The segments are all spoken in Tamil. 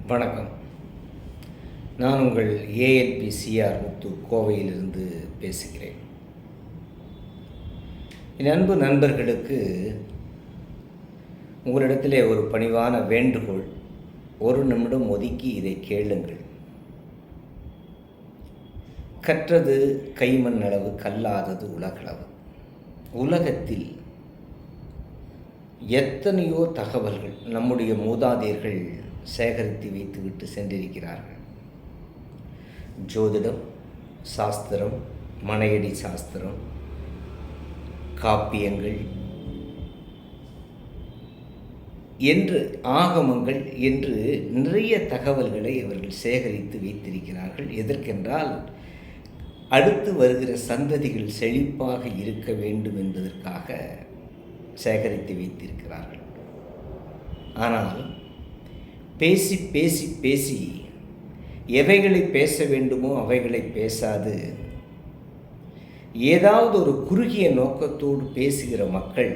வணக்கம். நான் உங்கள் ஏஎல்பி சிஆர் முத்து கோவையிலிருந்து பேசுகிறேன். என் அன்பு நண்பர்களுக்கு உங்களிடத்திலே ஒரு பணிவான வேண்டுகோள். ஒரு நிமிடம் ஒதுக்கி இதை கேளுங்கள். கற்றது கைமண் அளவு, கல்லாதது உலகளவு. உலகத்தில் எத்தனையோ தகவல்கள் நம்முடைய மூதாதையர்கள் சேகரித்து வைத்துவிட்டு சென்றிருக்கிறார்கள். ஜோதிடம், சாஸ்திரம், மனையடி சாஸ்திரம், காப்பியங்கள் என்று ஆகமங்கள் என்று நிறைய தகவல்களை அவர்கள் சேகரித்து வைத்திருக்கிறார்கள். எதற்கென்றால் அடுத்து வருகிற சந்ததிகள் செழிப்பாக இருக்க வேண்டும் என்பதற்காக சேகரித்து வைத்திருக்கிறார்கள். ஆனால் பேசி பேசி பேசி எவைகளை பேச வேண்டுமோ அவைகளை பேசாது ஏதாவது ஒரு குறுகிய நோக்கத்தோடு பேசுகிற மக்கள்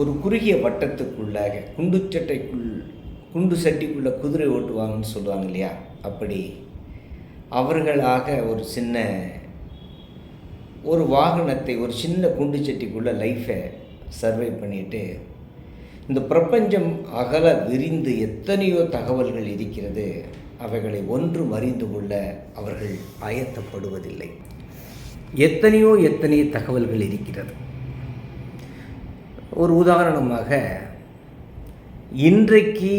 ஒரு குறுகிய வட்டத்துக்குள்ளாக குண்டு சட்டிக்குள்ள குதிரை ஓட்டுவாங்கன்னு சொல்லுவாங்க இல்லையா, அப்படி அவர்களாக ஒரு வாகனத்தை ஒரு சின்ன குண்டு சட்டிக்குள்ளே லைஃப்பை சர்வை பண்ணிட்டு இந்த பிரபஞ்சம் அகல விரிந்து எத்தனையோ தகவல்கள் இருக்கிறது, அவைகளை ஒன்றும் அறிந்து கொள்ள அவர்கள் ஆயத்தப்படுவதில்லை. எத்தனையோ தகவல்கள் இருக்கிறது. ஒரு உதாரணமாக, இன்றைக்கு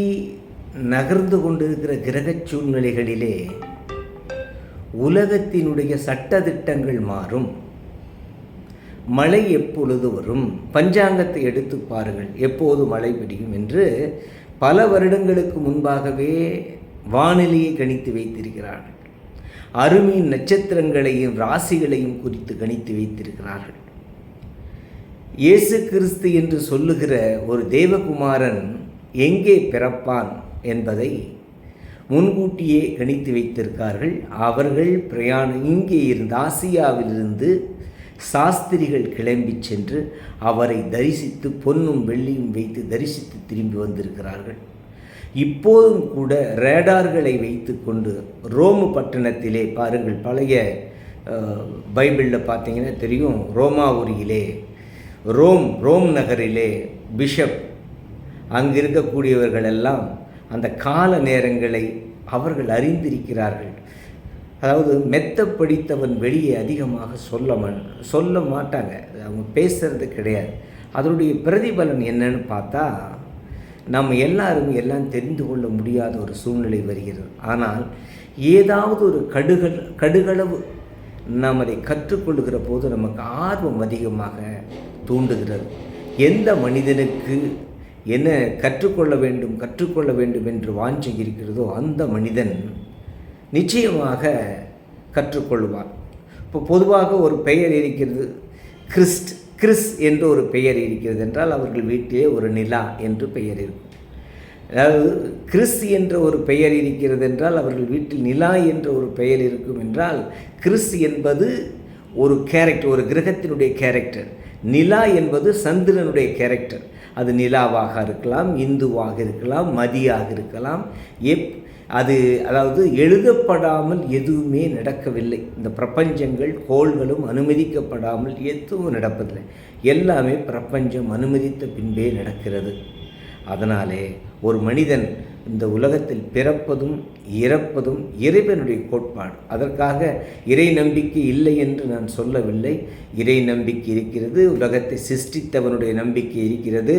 நகர்ந்து கொண்டிருக்கிற கிரக சூழ்நிலைகளிலே உலகத்தினுடைய சட்டதிட்டங்கள் மாறும். மழை எப்பொழுது வரும், பஞ்சாங்கத்தை எடுத்து பாருங்கள், எப்போது மழை பிடிக்கும் என்று பல வருடங்களுக்கு முன்பாகவே வானிலையை கணித்து வைத்திருக்கிறார்கள். அருமையின் நட்சத்திரங்களையும் ராசிகளையும் குறித்து கணித்து வைத்திருக்கிறார்கள். இயேசு கிறிஸ்து என்று சொல்லுகிற ஒரு தேவகுமாரன் எங்கே பிறப்பான் என்பதை முன்கூட்டியே கணித்து வைத்திருக்கார்கள். அவர்கள் இங்கே இருந்து ஆசியாவிலிருந்து சாஸ்திரிகள் கிளம்பி சென்று அவரை தரிசித்து பொன்னும் வெள்ளியும் வைத்து தரிசித்து திரும்பி வந்திருக்கிறார்கள். இப்போதும் கூட ரேடார்களை வைத்து கொண்டு ரோமு பட்டணத்திலே பாருங்கள், பழைய பைபிளில் பார்த்தீங்கன்னா தெரியும், ரோமாபுரியிலே ரோம் நகரிலே பிஷப் அங்கு இருக்கக்கூடியவர்கள் எல்லாம் அந்த கால நேரங்களை அவர்கள் அறிந்திருக்கிறார்கள். அதாவது மெத்த படித்தவன் வெளியே அதிகமாக சொல்ல மாட்டாங்க, அவங்க பேசுறது கிடையாது. அதனுடைய பிரதிபலன் என்னன்னு பார்த்தா நம்ம எல்லாம் தெரிந்து கொள்ள முடியாத ஒரு சூழ்நிலை வருகிறது. ஆனால் ஏதாவது ஒரு கடுகளவு நாம் அதை கற்றுக்கொள்ளுகிற போது நமக்கு ஆர்வம் அதிகமாக தூண்டுகிறது. எந்த மனிதனுக்கு என்ன கற்றுக்கொள்ள வேண்டும் என்று வாஞ்சை இருக்கிறதோ அந்த மனிதன் நிச்சயமாக கற்றுக்கொள்வார். இப்போ பொதுவாக ஒரு பெயர் இருக்கிறது, கிறிஸ் என்று ஒரு பெயர் இருக்கிறது என்றால் அவர்கள் வீட்டிலே ஒரு நிலா என்று பெயர் இருக்கும். அதாவது கிறிஸ் என்ற ஒரு பெயர் இருக்கிறது என்றால் அவர்கள் வீட்டில் நிலா என்ற ஒரு பெயர் இருக்கும் என்றால் கிறிஸ் என்பது ஒரு கேரக்டர், ஒரு கிரகத்தினுடைய கேரக்டர். நிலா என்பது சந்திரனுடைய கேரக்டர். அது நிலாவாக இருக்கலாம், இந்துவாக இருக்கலாம், மதியாக இருக்கலாம். அதாவது எழுதப்படாமல் எதுவுமே நடக்கவில்லை. இந்த பிரபஞ்சங்கள் கோள்களும் அனுமதிக்கப்படாமல் எதுவும் நடப்பதில்லை. எல்லாமே பிரபஞ்சம் அனுமதித்த பின்பே நடக்கிறது. அதனாலே ஒரு மனிதன் இந்த உலகத்தில் பிறப்பதும் இறப்பதும் இறைவனுடைய கோட்பாடு. அதற்காக இறை நம்பிக்கை இல்லை என்று நான் சொல்லவில்லை. இறை நம்பிக்கை இருக்கிறது, உலகத்தை சிருஷ்டித்தவனுடைய நம்பிக்கை இருக்கிறது,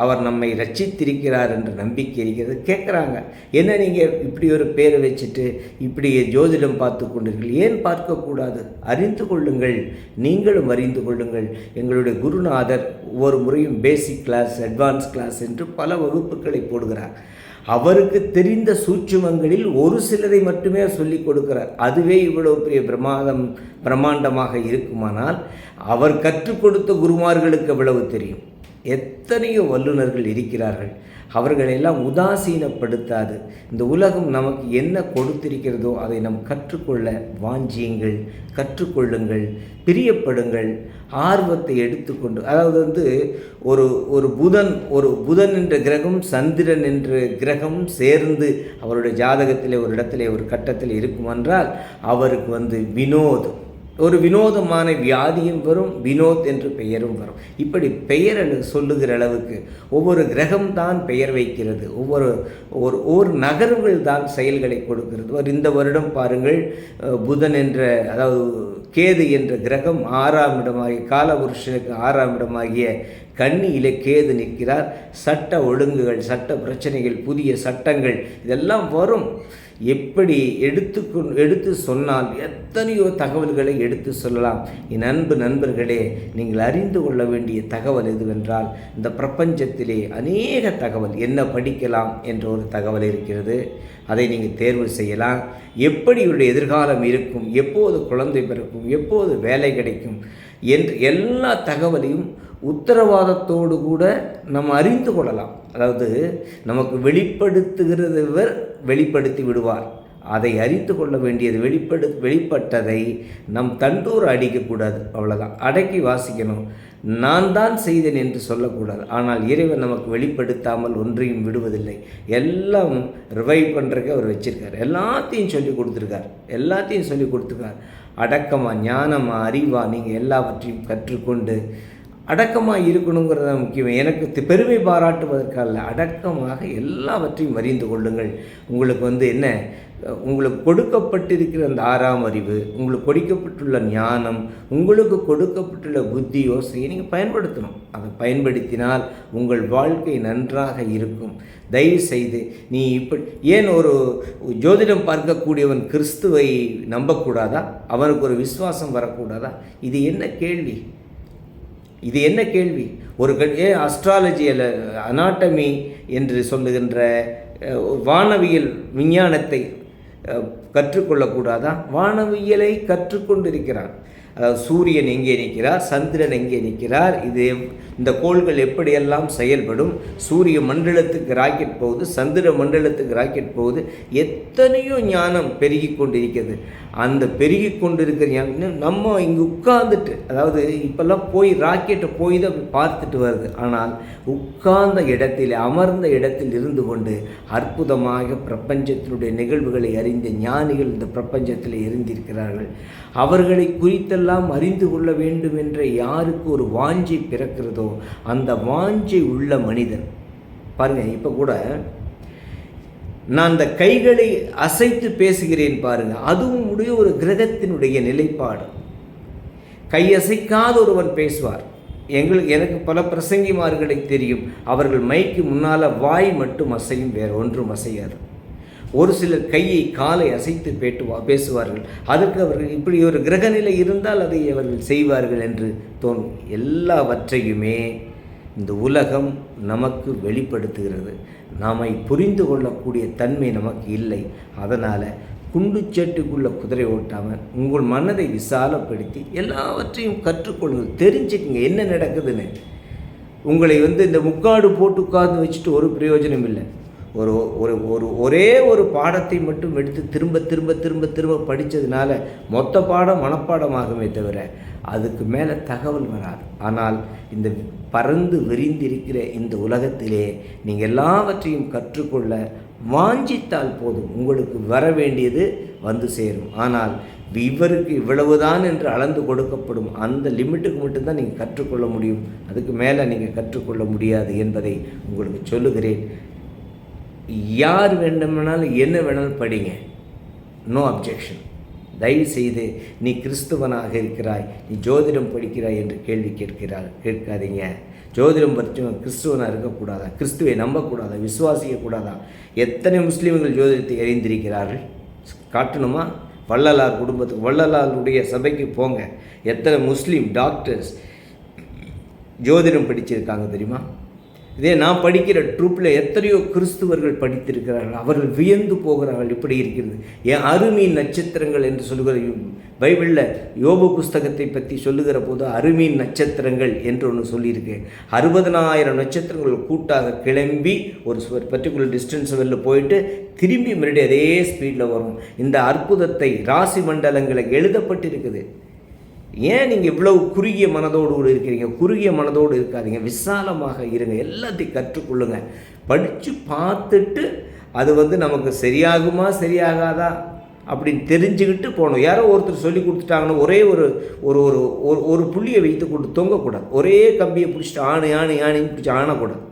அவர் நம்மை ரட்சித்திருக்கிறார் என்ற நம்பிக்கை இருக்கிறது. கேட்குறாங்க, என்ன நீங்கள் இப்படி ஒரு பேரை வச்சுட்டு இப்படி ஜோதிடம் பார்த்து கொண்டீர்கள்? ஏன் பார்க்கக்கூடாது? அறிந்து கொள்ளுங்கள், நீங்களும் அறிந்து கொள்ளுங்கள். எங்களுடைய குருநாதர் ஒவ்வொரு முறையும் பேசிக் கிளாஸ், அட்வான்ஸ் கிளாஸ் என்று பல வகுப்புகளை போடுகிறார். அவருக்கு தெரிந்த சூட்சுமங்களில் ஒரு சிலரை மட்டுமே சொல்லிக் கொடுக்கிறார். அதுவே இவ்வளவு பெரிய பிரம்மாண்டமாக இருக்குமானால் அவர் கற்றுக் கொடுத்த குருமார்களுக்கு எவ்வளவு தெரியும்? எத்தனையோ வல்லுநர்கள் இருக்கிறார்கள். அவர்களெல்லாம் உதாசீனப்படுத்தாது இந்த உலகம் நமக்கு என்ன கொடுத்திருக்கிறதோ அதை நாம் கற்றுக்கொள்ள வாஞ்சியுங்கள், கற்றுக்கொள்ளுங்கள், பிரியப்படுங்கள், ஆர்வத்தை எடுத்துக்கொண்டு. அதாவது ஒரு புதன் என்ற கிரகம் சந்திரன் என்ற கிரகம் சேர்ந்து அவருடைய ஜாதகத்திலே ஒரு இடத்துல ஒரு கட்டத்தில் இருக்குமென்றால் அவருக்கு ஒரு வினோதமான வியாதியும் வரும், வினோத் என்று பெயரும் வரும். இப்படி பெயர் சொல்லுகிற அளவுக்கு ஒவ்வொரு கிரகம்தான் பெயர் வைக்கிறது, ஒவ்வொரு நகர்வுகள் தான் செயல்களை கொடுக்கிறது. இந்த வருடம் பாருங்கள், புதன் என்ற அதாவது கேது என்ற கிரகம் 6ஆம் இடமாகிய காலபுருஷனுக்கு 6ஆம் இடமாகிய கன்னியிலே கேது நிற்கிறார். சட்ட ஒழுங்குகள், சட்ட பிரச்சனைகள், புதிய சட்டங்கள் இதெல்லாம் வரும். எப்படி எடுத்து சொன்னால் எத்தனையோ தகவல்களை எடுத்து சொல்லலாம். என் அன்பு நண்பர்களே, நீங்கள் அறிந்து கொள்ள வேண்டிய தகவல் எதுவென்றால், இந்த பிரபஞ்சத்திலே அநேக தகவல், என்ன படிக்கலாம் என்ற ஒரு தகவல் இருக்கிறது. அதை நீங்கள் தேர்வு செய்யலாம். எப்படி இவருடைய எதிர்காலம் இருக்கும், எப்போது குழந்தை பிறக்கும், எப்போது வேலை கிடைக்கும் என்று எல்லா தகவலையும் உத்தரவாதத்தோடு கூட நம்ம அறிந்து கொள்ளலாம். அதாவது நமக்கு வெளிப்படுத்துகிறவர் வெளிப்படுத்தி விடுவார். அதை அறிந்து கொள்ள வேண்டியது வெளிப்பட்டதை நம் தண்டூர் அடிக்கக்கூடாது. அவ்வளோதான், அடக்கி வாசிக்கணும். நான் தான் செய்தேன் என்று சொல்லக்கூடாது. ஆனால் இறைவன் நமக்கு வெளிப்படுத்தாமல் ஒன்றையும் விடுவதில்லை. எல்லாம் ரிவைவ் பண்ணுறதுக்கு அவர் வச்சுருக்கார். எல்லாத்தையும் சொல்லி கொடுத்துருக்கார். அடக்கமாக, ஞானமாக, அறிவாக நீங்கள் எல்லாவற்றையும் கற்றுக்கொண்டு அடக்கமாக இருக்கணுங்கிறத முக்கியம். எனக்கு பெருமை பாராட்டுவதற்கல்ல, அடக்கமாக எல்லாவற்றையும் அறிந்து கொள்ளுங்கள். உங்களுக்கு என்ன, உங்களுக்கு கொடுக்கப்பட்டிருக்கிற அந்த 6ஆம் அறிவு, உங்களுக்கு கொடுக்கப்பட்டுள்ள ஞானம், உங்களுக்கு கொடுக்கப்பட்டுள்ள புத்தி யோசனையை நீங்கள் பயன்படுத்தணும். அதை பயன்படுத்தினால் உங்கள் வாழ்க்கை நன்றாக இருக்கும். தயவு செய்து நீ இப்படி ஏன் ஒரு ஜோதிடம் பார்க்கக்கூடியவன் கிறிஸ்துவை நம்பக்கூடாதா? அவனுக்கு ஒரு விசுவாசம் வரக்கூடாதா? இது என்ன கேள்வி? ஒரு அஸ்ட்ராலஜியில் அனாட்டமி என்று சொல்லுகின்ற வானவியல் விஞ்ஞானத்தை கற்றுக்கொள்ளக்கூடாதா? வானவியலை கற்றுக்கொண்டிருக்கிறான். அதாவது சூரியன் எங்கே நிற்கிறார், சந்திரன் எங்கே நிற்கிறார், இந்த கோள்கள் எப்படியெல்லாம் செயல்படும், சூரிய மண்டலத்துக்கு ராக்கெட் போகுது, சந்திர மண்டலத்துக்கு ராக்கெட் போகுது, எத்தனையோ ஞானம் பெருகி கொண்டிருக்கிறது. அந்த பெருகி கொண்டிருக்கிற ஞானம் நம்ம இங்கே உட்கார்ந்துட்டு, அதாவது இப்போல்லாம் ராக்கெட்டை போய் தான் பார்த்துட்டு வருது. ஆனால் உட்கார்ந்த இடத்தில், அமர்ந்த இடத்தில் இருந்து கொண்டு அற்புதமாக பிரபஞ்சத்தினுடைய நிகழ்வுகளை அறிந்த ஞானிகள் இந்த பிரபஞ்சத்தில் இருந்திருக்கிறார்கள். அவர்களை குறித்தெல்லாம் அறிந்து கொள்ள வேண்டும் என்ற யாருக்கு ஒரு வாஞ்சை பிறக்கிறதோ அந்த வாஞ்சை உள்ள மனிதன் பாருங்கள். இப்போ கூட நான் அந்த கைகளை அசைத்து பேசுகிறேன் பாருங்கள், அதுவும் உடைய ஒரு கிரகத்தினுடைய நிலைப்பாடு. கையசைக்காத ஒருவன் பேசுவார். எனக்கு பல பிரசங்கிமார்களை தெரியும். அவர்கள் மைக்கு முன்னால் வாய் மட்டும் அசையும், வேறு ஒன்றும் அசையாது. ஒரு சிலர் கையை காலை அசைத்து பேசுவார்கள். அதற்கு அவர்கள் இப்படி ஒரு கிரகநிலை இருந்தால் அதை அவர்கள் செய்வார்கள் என்று தோன்றும். எல்லாவற்றையுமே இந்த உலகம் நமக்கு வெளிப்படுத்துகிறது. நாமை புரிந்து கொள்ளக்கூடிய தன்மை நமக்கு இல்லை. அதனால் குண்டுச்சேட்டுக்குள்ளே குதிரை ஓட்டாமல் உங்கள் மனதை விசாலப்படுத்தி எல்லாவற்றையும் கற்றுக்கொள்ளுங்கள். தெரிஞ்சுக்குங்க என்ன நடக்குதுன்னு. உங்களை இந்த முக்காடு போட்டு உட்கார்ந்து வச்சுட்டு ஒரு பிரயோஜனம் இல்லை. ஒரே ஒரு பாடத்தை மட்டும் எடுத்து திரும்ப திரும்ப திரும்ப திரும்ப படித்ததுனால மொத்த பாடம் மனப்பாடமாகுமே தவிர அதுக்கு மேலே தகவல் வராது. ஆனால் இந்த பறந்து விரிந்திருக்கிற இந்த உலகத்திலே நீங்கள் எல்லாவற்றையும் கற்றுக்கொள்ள வாஞ்சித்தால் போதும், உங்களுக்கு வர வேண்டியது வந்து சேரும். ஆனால் இவருக்கு இவ்வளவுதான் என்று அளந்து கொடுக்கப்படும் அந்த லிமிட்டுக்கு மட்டும்தான் நீங்கள் கற்றுக்கொள்ள முடியும். அதுக்கு மேலே நீங்கள் கற்றுக்கொள்ள முடியாது என்பதை உங்களுக்கு சொல்லுகிறேன். யார் வேண்டுமானாலும் என்ன வேணாலும் படிங்க, நோ அப்ஜெக்ஷன். தயவுசெய்து நீ கிறிஸ்துவனாக இருக்கிறாய், நீ ஜோதிடம் படிக்கிறாய் என்று கேள்வி கேட்காதீங்க. ஜோதிடம் படித்தவன் கிறிஸ்துவனாக இருக்கக்கூடாதா? கிறிஸ்துவை நம்பக்கூடாதா? விசுவாசிக்கக்கூடாதா? எத்தனை முஸ்லீம்கள் ஜோதிடத்தை அறிந்திருக்கிறார்கள் காட்டணுமா? வள்ளலார் குடும்பத்துக்கு, வள்ளலாருடைய சபைக்கு போங்க. எத்தனை முஸ்லீம் டாக்டர்ஸ் ஜோதிடம் படிச்சிருக்காங்க தெரியுமா? இதே நான் படிக்கிற ட்ரூப்பில் எத்தனையோ கிறிஸ்துவர்கள் படித்திருக்கிறார்கள். அவர்கள் வியந்து போகிறார்கள். இப்படி இருக்கிறது. என் அருமை நட்சத்திரங்கள் என்று சொல்கிற பைபிளில் யோபு புஸ்தகத்தை பற்றி சொல்லுகிற போது அருமீன் நட்சத்திரங்கள் என்று ஒன்று சொல்லியிருக்கு. 60,000 நட்சத்திரங்கள் கூட்டாக கிளம்பி ஒரு பர்டிகுலர் டிஸ்டன்ஸ் வெளில போயிட்டு திரும்பி மறுபடியும் அதே ஸ்பீடில் வரும். இந்த அற்புதத்தை ராசி மண்டலங்களை எழுதப்பட்டிருக்குது. ஏன் நீங்கள் இவ்வளவு குறுகிய மனதோடு இருக்கிறீங்க? குறுகிய மனதோடு இருக்காதீங்க, விசாலமாக இருங்க, எல்லாத்தையும் கற்றுக்கொள்ளுங்க. படித்து பார்த்துட்டு அது நமக்கு சரியாகுமா சரியாகாதா அப்படின்னு தெரிஞ்சுக்கிட்டு போகணும். யாரோ ஒருத்தர் சொல்லி கொடுத்துட்டாங்கன்னா ஒரே ஒரு ஒரு ஒரு ஒரு புள்ளியை வைத்து கொண்டு தொங்கக்கூடாது. ஒரே கம்பியை பிடிச்சிட்டு ஆணின்னு பிடிச்சி ஆனக்கூடாது.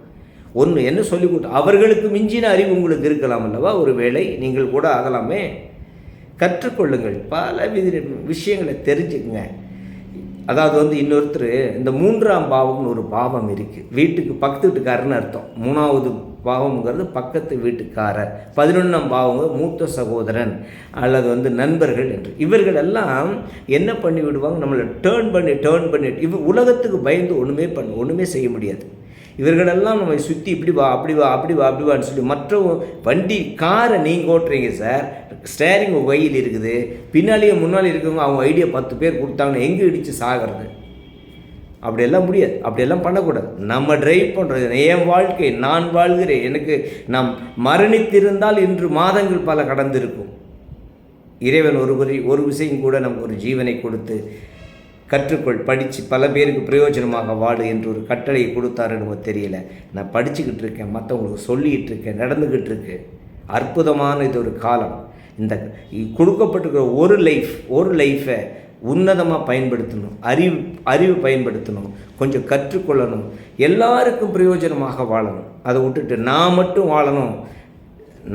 ஒன்று என்ன சொல்லி கொடுத்து அவர்களுக்கு மிஞ்சின அறிவு உங்களுக்கு இருக்கலாம் அல்லவா? ஒரு வேளை நீங்கள் கூட ஆகலாமே. கற்றுக்கொள்ளுங்கள், பல விஷயங்களை தெரிஞ்சுக்குங்க. அதாவது இன்னொருத்தர் இந்த 3ஆம் பாவம்னு ஒரு பாவம் இருக்குது. வீட்டுக்கு பக்கத்து வீட்டுக்காரன்னு அர்த்தம். 3வது பாவம்ங்கிறது பக்கத்து வீட்டுக்காரர். 11ஆம் பாவம் மூத்த சகோதரன் அல்லது நண்பர்கள் என்று. இவர்கள் எல்லாம் என்ன பண்ணி விடுவாங்க? நம்மளை டேர்ன் பண்ணி உலகத்துக்கு பயந்து ஒன்றுமே செய்ய முடியாது. இவர்களெல்லாம் நம்ம சுற்றி இப்படி வா அப்படி வான்னு சொல்லி மற்ற வண்டி காரை நீங்கள் ஓட்டுறீங்க சார், ஸ்டேரிங் கையில் இருக்குது, பின்னாலேயே முன்னாலே இருக்கவங்க அவங்க ஐடியா 10 பேர் கொடுத்தாங்கன்னா எங்கே இடித்து சாகிறது? அப்படியெல்லாம் முடியாது, அப்படியெல்லாம் பண்ணக்கூடாது. நம்ம டிரைவ் பண்ணுறது என் வாழ்க்கை, நான் வாழ்கிறேன், எனக்கு நாம் மரணித்திருந்தால் இன்று மாதங்கள் பல கடந்திருக்கும். இறைவன் ஒரு விஷயம் கூட நமக்கு ஒரு ஜீவனை கொடுத்து கற்றுக்கொள், படித்து பல பேருக்கு பிரயோஜனமாக வாடு என்று ஒரு கட்டளையை கொடுத்தாருன்னு தெரியல. நான் படிச்சுக்கிட்டு இருக்கேன், மற்றவங்களுக்கு சொல்லிகிட்டு இருக்கேன், நடந்துக்கிட்டு இருக்கு. அற்புதமான இது ஒரு காலம். இந்த கொடுக்கப்பட்டிருக்கிற ஒரு லைஃப்பை உன்னதமாக பயன்படுத்தணும், அறிவு பயன்படுத்தணும், கொஞ்சம் கற்றுக்கொள்ளணும், எல்லாருக்கும் பிரயோஜனமாக வாழணும். அதை விட்டுட்டு நான் மட்டும் வாழணும்.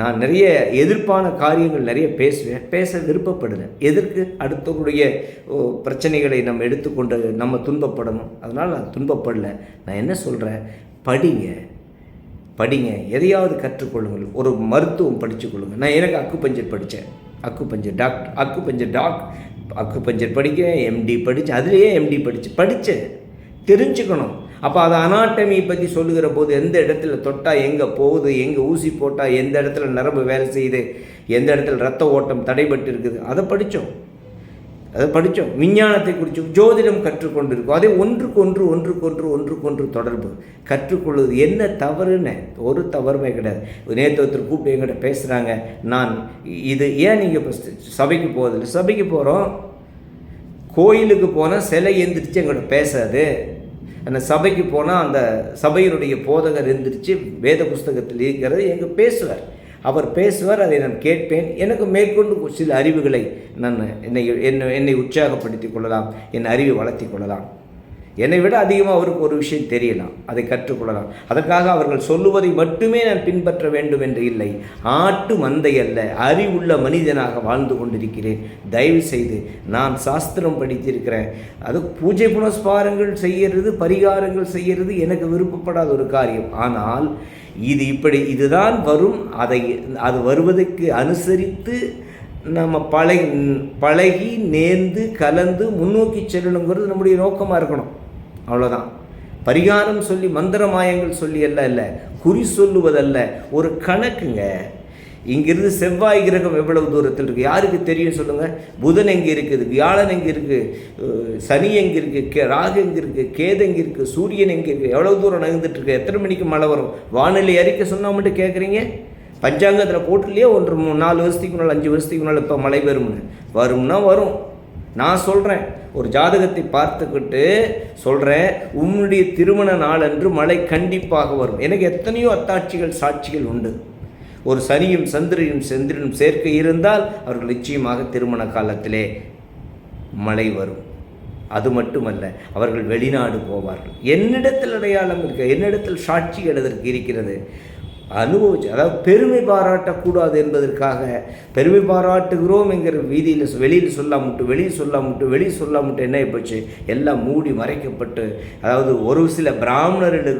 நான் நிறைய எதிர்ப்பான காரியங்கள் நிறைய பேச விருப்பப்படுறேன். எதற்கு? அடுத்தவருடைய பிரச்சனைகளை நம்ம எடுத்துக்கொண்டு நம்ம துன்பப்படணும். அதனால் நான் துன்பப்படலை. நான் என்ன சொல்கிறேன்? படிங்க, எதையாவது கற்றுக்கொள்ளுங்கள். ஒரு மருத்துவம் படித்துக்கொள்ளுங்கள். நான் எனக்கு அக்குபஞ்சர் படித்தேன், அக்குபஞ்சர் படிக்கிறேன், எம்டி படித்தேன், அதுலேயே எம்டி படித்தேன், தெரிஞ்சுக்கணும். அப்போ அதை அனாட்டமியை பற்றி சொல்லுகிற போது எந்த இடத்துல தொட்டால் எங்கே போகுது, எங்கே ஊசி போட்டால் எந்த இடத்துல நரம்பு வேலை செய்யுது, எந்த இடத்துல ரத்த ஓட்டம் தடைபட்டு இருக்குது, அதை படித்தோம். விஞ்ஞானத்தை குறித்து ஜோதிடம் கற்றுக்கொண்டு இருக்கோம். அதே ஒன்றுக்கொன்று தொடர்பு கற்றுக்கொள்வது என்ன தவறுன்னு ஒரு தவறுமே கிடையாது. நேற்று ஒருத்தர் கூப்பிட்டு எங்கிட்ட பேசுகிறாங்க, நான் இது ஏன் நீங்கள் இப்போ சபைக்கு போவதில்லை? சபைக்கு போகிறோம், கோயிலுக்கு போனால் சிலை எந்திரிச்சு எங்கிட்ட பேசாது. அந்த சபைக்கு போனால் அந்த சபையினுடைய போதகர் எந்திரிச்சு வேத புஸ்தகத்தில் இருக்கிறது எங்கே அவர் பேசுவார், அதை நான் கேட்பேன். எனக்கு மேற்கொண்டு சில அறிவுகளை நான் என்னை உற்சாகப்படுத்தி கொள்ளலாம், என் அறிவை வளர்த்தி கொள்ளலாம். என்னை விட அதிகமாக அவருக்கு ஒரு விஷயம் தெரியலாம், அதை கற்றுக்கொள்ளலாம். அதற்காக அவர்கள் சொல்லுவதை மட்டுமே நான் பின்பற்ற வேண்டும் என்று இல்லை. ஆட்டு மந்தை அல்ல, அறிவுள்ள மனிதனாக வாழ்ந்து கொண்டிருக்கிறேன். தயவு செய்து நான் சாஸ்திரம் படித்திருக்கிறேன். அது பூஜை புனஸ்காரங்கள் செய்கிறது, பரிகாரங்கள் செய்கிறது எனக்கு விருப்பப்படாத ஒரு காரியம். ஆனால் இதுதான் வரும். அது வருவதற்கு அனுசரித்து நம்ம பழகி நேர்ந்து கலந்து முன்னோக்கி செல்லணுங்கிறது நம்முடைய நோக்கமாக இருக்கணும். அவ்வளோதான். பரிகாரம் சொல்லி மந்திர மாயங்கள் சொல்லி எல்லாம் இல்லை, குறி சொல்லுவதல்ல, ஒரு கணக்குங்க. இங்கிருந்து செவ்வாய் கிரகம் எவ்வளவு தூரத்தில் இருக்குது யாருக்கு தெரியும் சொல்லுங்கள்? புதன் எங்கே இருக்குது, வியாழன் எங்கே இருக்குது, சனி எங்கே இருக்குது, ராகு எங்கே இருக்குது, கேது எங்கே இருக்குது, சூரியன் எங்கே இருக்குது, எவ்வளோ தூரம் நகர்ந்துட்டுருக்கு, எத்தனை மணிக்கு மழை வரும், வானிலை அறிக்கை சொன்னால் மட்டும் கேட்குறீங்க? பஞ்சாங்கத்தில் போட்டுலையே 4 வருஷத்துக்கு முன்னால் 5 வருஷத்துக்கு முன்னால் இப்போ மழை வரும்னா வரும். நான் சொல்கிறேன், ஒரு ஜாதகத்தை பார்த்துக்கிட்டு சொல்கிறேன், உன்னுடைய திருமண நாள் அன்று மழை கண்டிப்பாக வரும். எனக்கு எத்தனையோ அத்தாட்சிகள் சாட்சிகள் உண்டு. ஒரு சனியும் சந்திரனும் சேர்க்கை இருந்தால் அவர்கள் நிச்சயமாக திருமண காலத்திலே மழை வரும். அது மட்டுமல்ல, அவர்கள் வெளிநாடு போவார்கள். என்னிடத்தில் அடையாளம் இருக்க, என்னிடத்தில் சாட்சிகள் அதற்கு இருக்கிறது. அனுபவிச்சு, அதாவது பெருமை பாராட்டக்கூடாது என்பதற்காக பெருமை பாராட்டுகிறோம் என்கிற வெளியில் சொல்லாமட்டு என்ன போச்சு, எல்லாம் மூடி மறைக்கப்பட்டு, அதாவது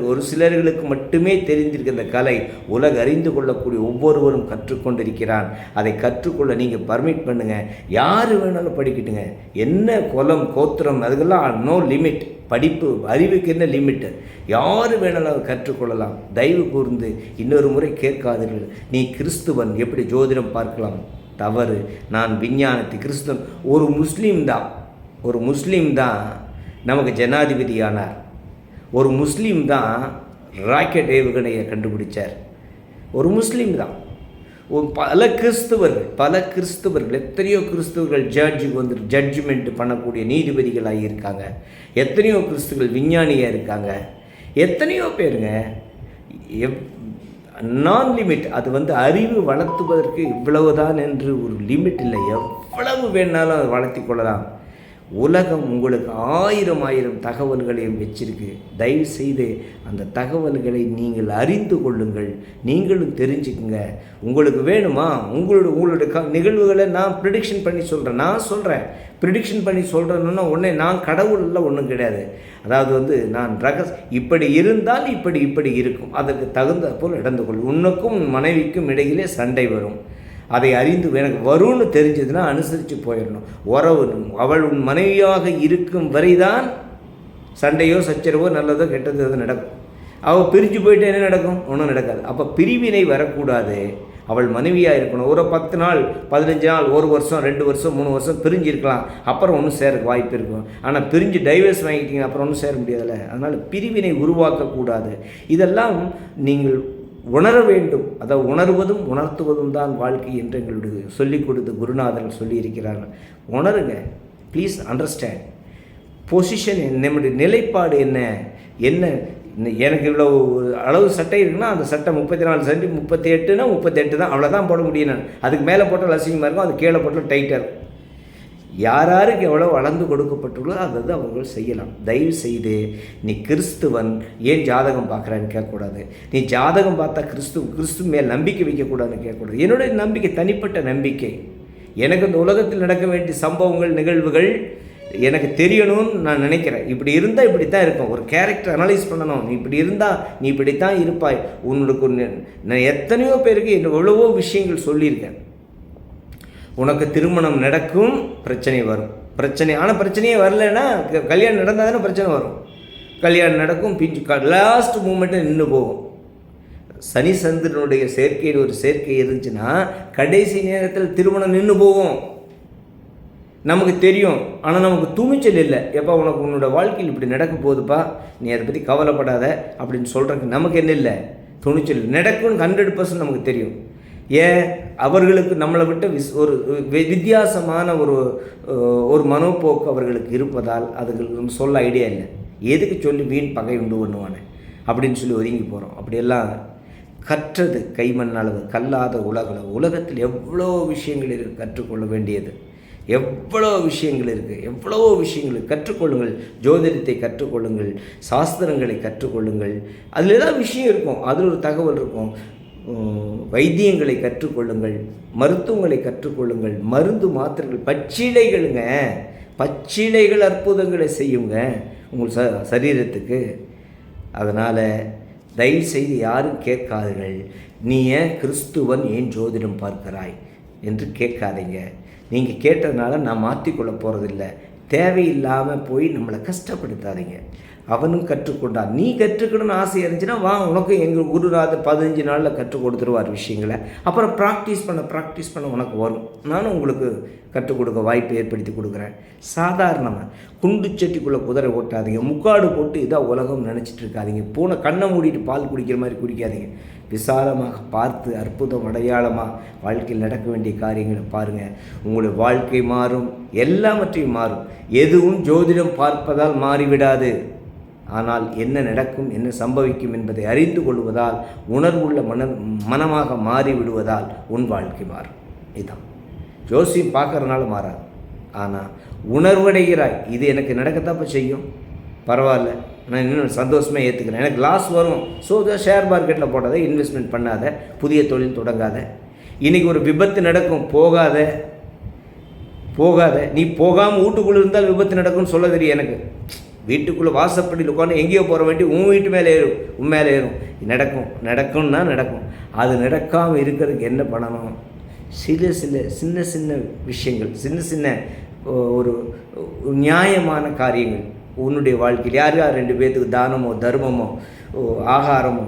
ஒரு சிலர்களுக்கு மட்டுமே தெரிந்திருக்கிற இந்த கலை உலக அறிந்து கொள்ளக்கூடிய ஒவ்வொருவரும் கற்றுக்கொண்டிருக்கிறான். அதை கற்றுக்கொள்ள நீங்கள் பர்மிட் பண்ணுங்கள். யார் வேணாலும் படிக்கட்டுங்க. என்ன குலம் கோத்திரம் அதுக்கெல்லாம் நோ லிமிட். படிப்பு அறிவுக்கு என்ன லிமிட்டு? யார் வேணாலும் கற்றுக்கொள்ளலாம். தயவு கூர்ந்து இன்னொரு முறை கேட்காதீர்கள். நீ கிறிஸ்துவன் எப்படி ஜோதிடம் பார்க்கலாம்? தவறு. நான் விஞ்ஞானத்தை கிறிஸ்தவன் ஒரு முஸ்லீம் தான் நமக்கு ஜனாதிபதியானார். ஒரு முஸ்லீம் தான் ராக்கெட் ஏவுகணையை கண்டுபிடிச்சார். ஒரு முஸ்லீம் தான். பல கிறிஸ்தவர்கள் எத்தனையோ கிறிஸ்தவர்கள் ஜட்ஜுக்கு ஜட்ஜ்மெண்ட் பண்ணக்கூடிய நீதிபதிகளாக இருக்காங்க. எத்தனையோ கிறிஸ்தவர்கள் விஞ்ஞானியாக இருக்காங்க. எத்தனையோ பேருங்க. நான் லிமிட். அது அறிவு வளர்த்துவதற்கு இவ்வளவுதான் என்று ஒரு லிமிட் இல்லை. எவ்வளவு வேணாலும் அதை வளர்த்தி கொள்ளலாம். உலகம் உங்களுக்கு ஆயிரம் தகவல்களையும் வச்சிருக்கு. தயவு செய்து அந்த தகவல்களை நீங்கள் அறிந்து கொள்ளுங்கள். நீங்களும் தெரிஞ்சுக்குங்க. உங்களுக்கு வேணுமா? உங்களுடைய நிகழ்வுகளை நான் ப்ரிடிக்ஷன் பண்ணி சொல்கிறேன். ப்ரிடிக்ஷன் பண்ணி சொல்கிறேன்னா உடனே நான் கடவுளில் ஒன்றும் கிடையாது. அதாவது நான் இப்படி இருந்தால் இப்படி இருக்கும். அதற்கு தகுந்த போல் நடந்து கொள்ளும். உனக்கும் மனைவிக்கும் இடையிலே சண்டை வரும். அதை அறிந்து எனக்கு வரும்னு தெரிஞ்சதுன்னா அனுசரித்து போயிடணும். உறவு அவள் உன் மனைவியாக இருக்கும் வரைதான் சண்டையோ சச்சரவோ நல்லதோ கெட்டதோ அது நடக்கும். அவள் பிரிஞ்சு போயிட்டு என்ன நடக்கும்? ஒன்றும் நடக்காது. அப்போ பிரிவினை வரக்கூடாது. அவள் மனைவியாக இருக்கணும். ஒரு 10 நாள் 15 நாள் 1 வருஷம் 2 வருஷம் 3 வருஷம் பிரிஞ்சு இருக்கலாம். அப்புறம் ஒன்றும் சேரக்கு வாய்ப்பு இருக்கும். ஆனால் பிரிஞ்சு டைவர்ஸ் வாங்கிட்டீங்க அப்புறம் ஒன்றும் சேர முடியாதுல்ல. அதனால் பிரிவினை உருவாக்கக்கூடாது. இதெல்லாம் நீங்கள் உணர வேண்டும். அதை உணர்வதும் உணர்த்துவதும் தான் வாழ்க்கை என்று எங்களுடைய சொல்லிக் கொடுத்து குருநாதர்கள் சொல்லியிருக்கிறார்கள். உணருங்க. Please understand position. நம்முடைய நிலைப்பாடு என்ன எனக்கு இவ்வளோ அளவு சட்டை இருக்குன்னா அந்த சட்டை 34 சென்டி 38னா 38 தான். அவ்வளோதான் போட முடியும். நான் அதுக்கு மேலே போட்டால் அசிங்கமாக இருக்கும், அது கீழே போட்டால் டைட்டாக இருக்கும். யாருக்கு எவ்வளோ வளர்ந்து கொடுக்கப்பட்டுள்ளதோ அதை அவர்கள் செய்யலாம். தயவு செய்து நீ கிறிஸ்துவன் ஏன் ஜாதகம் பார்க்குறான்னு கேட்கக்கூடாது. நீ ஜாதகம் பார்த்தா கிறிஸ்து மேல் நம்பிக்கை வைக்கக்கூடாதுன்னு கேட்கக்கூடாது. என்னுடைய நம்பிக்கை தனிப்பட்ட நம்பிக்கை. எனக்கு இந்த உலகத்தில் நடக்க வேண்டிய சம்பவங்கள் நிகழ்வுகள் எனக்கு தெரியணும்னு நான் நினைக்கிறேன். இப்படி இருந்தால் இப்படி தான் இருக்கும். ஒரு கேரக்டர் அனலைஸ் பண்ணணும். நீ இப்படி இருந்தால் நீ இப்படி தான் இருப்பாய். உன்னுக்கு நான் எத்தனையோ பேருக்கு எவ்வளவோ விஷயங்கள் சொல்லியிருக்கேன். உனக்கு திருமணம் நடக்கும், பிரச்சனை வரும். ஆனால் பிரச்சனையே வரலைன்னா கல்யாணம் நடந்தால் தானே பிரச்சனை வரும். கல்யாணம் நடக்கும், பிஞ்சு லாஸ்ட் மூமெண்ட்டு நின்று போகும். சனி சந்திரனுடைய சேர்க்கையில் ஒரு சேர்க்கை இருந்துச்சுன்னா கடைசி நேரத்தில் திருமணம் நின்று போகும். நமக்கு தெரியும். ஆனால் நமக்கு துணிச்சல் இல்லை. எப்போ உனக்கு உன்னோட வாழ்க்கையில் இப்படி நடக்க போகுதுப்பா, நீ அதை பற்றி கவலைப்படாத அப்படின்னு சொல்கிறதுக்கு நமக்கு என்ன இல்லை, துணிச்சல். நடக்கும்னு 100% நமக்கு தெரியும். ஏன்? அவர்களுக்கு நம்மளை விட்டு ஒரு வித்தியாசமான ஒரு மனோப்போக்கு அவர்களுக்கு இருப்பதால் அதுகளுக்கு சொல்ல ஐடியா இல்லை. எதுக்கு சொல்லி வீண் பகை உண்டு பண்ணுவானே அப்படின்னு சொல்லி ஒதுங்கி போகிறோம். அப்படியெல்லாம் கற்றது கைமண் அளவு, கல்லாத உலகத்தில் எவ்வளோ விஷயங்கள் இருக்குது கற்றுக்கொள்ள வேண்டியது. எவ்வளோ விஷயங்கள் இருக்குது. கற்றுக்கொள்ளுங்கள். ஜோதிடத்தை கற்றுக்கொள்ளுங்கள், சாஸ்திரங்களை கற்றுக்கொள்ளுங்கள். அதில் ஏதாவது விஷயம் இருக்கும், அதில் ஒரு தகவல் இருக்கும். வைத்தியங்களை கற்றுக்கொள்ளுங்கள், மருத்துவங்களை கற்றுக்கொள்ளுங்கள். மருந்து மாத்திரைகள், பச்சிலைகள் அற்புதங்களை செய்யுங்க உங்கள் சரீரத்துக்கு. அதனால் தயவு செய்து யாரும் கேட்காதீர்கள், நீ ஏன் கிறிஸ்துவன் ஏன் ஜோதிடம் பார்க்கிறாய் என்று கேட்காதீங்க. நீங்கள் கேட்டதுனால நான் மாற்றிக்கொள்ள போகிறதில்ல. தேவையில்லாமல் போய் நம்மளை கஷ்டப்படுத்தாதீங்க. அவனும் கற்றுக்கொண்டான். நீ கற்றுக்கணும்னு ஆசை இருந்துச்சுன்னா வா, உனக்கும் எங்கள் குருநாதர் 15 நாளில் கற்றுக் கொடுத்துருவார் விஷயங்களை. அப்புறம் ப்ராக்டிஸ் பண்ண உனக்கு வரும். நானும் உங்களுக்கு கற்றுக் கொடுக்க வாய்ப்பு ஏற்படுத்தி கொடுக்குறேன். சாதாரணமாக குண்டு சட்டிக்குள்ளே குதிரை ஓட்டாதீங்க. முக்காடு போட்டு இதாக உலகம் நினச்சிட்டு இருக்காதீங்க. பூனை கண்ணை மூடிட்டு பால் குடிக்கிற மாதிரி குடிக்காதீங்க. விசாலமாக பார்த்து அற்புதம் அடையாளமாக வாழ்க்கையில் நடக்க வேண்டிய காரியங்களை பாருங்கள். உங்களுடைய வாழ்க்கை மாறும், எல்லாவற்றையும் மாறும். எதுவும் ஜோதிடம் பார்ப்பதால் மாறிவிடாது. ஆனால் என்ன நடக்கும், என்ன சம்பவிக்கும் என்பதை அறிந்து கொள்வதால், உணர்வுள்ள மனமாக மாறிவிடுவதால் உன் வாழ்க்கை மாறும். இதுதான் ஜோசியம் பார்க்கறதுனால மாறாது. ஆனால் உணர்வடைகிறாய், இது எனக்கு நடக்கத்தாப்ப செய்யும், பரவாயில்ல, நான் இன்னும் சந்தோஷமாக ஏற்றுக்கிறேன், எனக்கு லாஸ் வரும், ஸோ ஷேர் மார்க்கெட்டில் போடாத, இன்வெஸ்ட்மெண்ட் பண்ணாத, புதிய தொழில் தொடங்காத. இன்றைக்கி ஒரு விபத்து நடக்கும், போகாத. நீ போகாமல் வீட்டுக்குள்ளே இருந்தால் விபத்து நடக்கும்னு சொல்ல தெரியும் எனக்கு. வீட்டுக்குள்ளே வாசப்படியில் உட்காந்து எங்கேயோ போகிற வேண்டி உன் வீட்டு மேலே ஏறும், உன் மேலே ஏறும். நடக்கும்னா நடக்கும். அது நடக்காமல் இருக்கிறதுக்கு என்ன பண்ணணும்? சின்ன சின்ன விஷயங்கள், சின்ன ஒரு நியாயமான காரியங்கள் உன்னுடைய வாழ்க்கையில். யார் 2 பேர்த்துக்கு தானமோ தர்மமோ ஆகாரமோ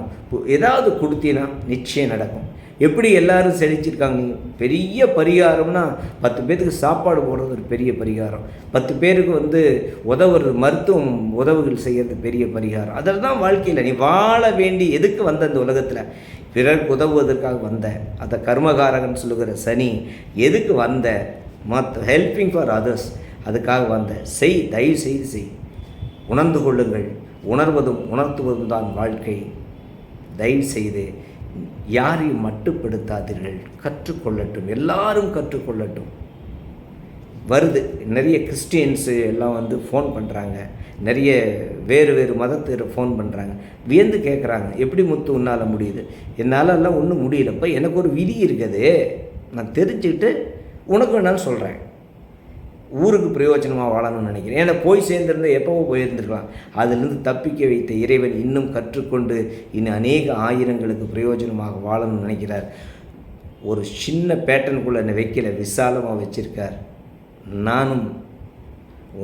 ஏதாவது கொடுத்தீங்கன்னா நிச்சயம் நடக்கும். எப்படி எல்லாரும் செழிச்சிருக்காங்க? பெரிய பரிகாரம்னா 10 பேருக்கு சாப்பாடு போடுறது ஒரு பெரிய பரிகாரம், 10 பேருக்கு உதவுறது, மருத்துவம் உதவுகள் செய்கிறது பெரிய பரிகாரம். அதில் தான் வாழ்க்கையில் நீ வாழ வேண்டி எதுக்கு வந்த இந்த உலகத்தில்? பிறருக்கு உதவுவதற்காக வந்த. அந்த கர்மகாரகன் சொல்லுகிற சனி எதுக்கு வந்த? ஹெல்பிங் ஃபார் அதர்ஸ், அதுக்காக வந்த. செய், தயவு செய்து செய். உணர்ந்து கொள்ளுங்கள். உணர்வதும் உணர்த்துவதும் தான் வாழ்க்கை. தயவு செய்து யாரையும் மட்டுப்படுத்தாதீர்கள். கற்றுக்கொள்ளட்டும், எல்லாரும் கற்றுக்கொள்ளட்டும். வருது நிறைய கிறிஸ்டியன்ஸு எல்லாம் ஃபோன் பண்ணுறாங்க, நிறைய வேறு மதத்தை ஃபோன் பண்ணுறாங்க. வியந்து கேட்குறாங்க, எப்படி முத்து உன்னால் முடியுது? என்னாலெல்லாம் ஒன்றும் முடியலப்போ, எனக்கு ஒரு விதி இருக்குது, நான் தெரிஞ்சுக்கிட்டு உனக்கு வேணாலும் சொல்கிறேன். ஊருக்கு பிரயோஜனமாக வாழணும்னு நினைக்கிறேன். ஏன்னா போய் சேர்ந்துருந்தால் எப்போவோ போயிருந்துருக்கலாம். அதிலிருந்து தப்பிக்க வைத்த இறைவன் இன்னும் கற்றுக்கொண்டு இன்னும் அநேக ஆயிரங்களுக்கு பிரயோஜனமாக வாழணும்னு நினைக்கிறார். ஒரு சின்ன பேட்டர்னுக்குள்ளே என்னை வைக்கல, விசாலமாக வச்சுருக்கார். நானும்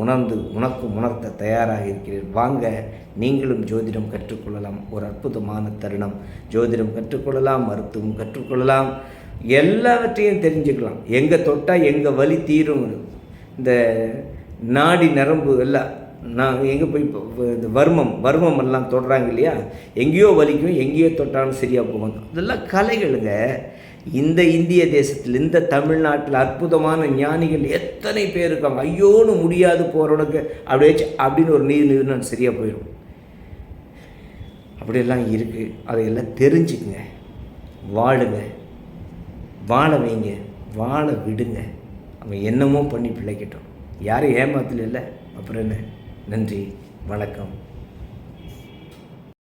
உனக்கும் உணர்த்த தயாராக இருக்கிறேன். வாங்க, நீங்களும் ஜோதிடம் கற்றுக்கொள்ளலாம். ஒரு அற்புதமான தருணம். ஜோதிடம் கற்றுக்கொள்ளலாம், மருத்துவம் கற்றுக்கொள்ளலாம், எல்லாவற்றையும் தெரிஞ்சுக்கலாம். எங்கே தொட்டால் எங்கே வலி தீரும். இந்த நாடி நரம்பு எல்லாம் நான் எங்கே போய் இந்த வர்மம் எல்லாம் தொடுறாங்க இல்லையா, எங்கேயோ வலிக்கும், எங்கேயோ தொட்டாலும் சரியாக போவாங்க. இதெல்லாம் கலைகளுங்க. இந்த இந்திய தேசத்தில், இந்த தமிழ்நாட்டில் அற்புதமான ஞானிகள் எத்தனை பேர் இருக்காங்க. ஐயோன்னு முடியாது போகிறவனுக்கு அப்படின்னு ஒரு நீர் சரியாக போயிடும். அப்படியெல்லாம் இருக்குது. அதையெல்லாம் தெரிஞ்சுக்குங்க. வாழுங்க, வாழ வைங்க, வாழ விடுங்க. அவன் என்னமோ பண்ணி பிழைக்கட்டும். யாரும் ஏமாத்தல இல்லை. அப்புறம் என்ன? நன்றி, வணக்கம்.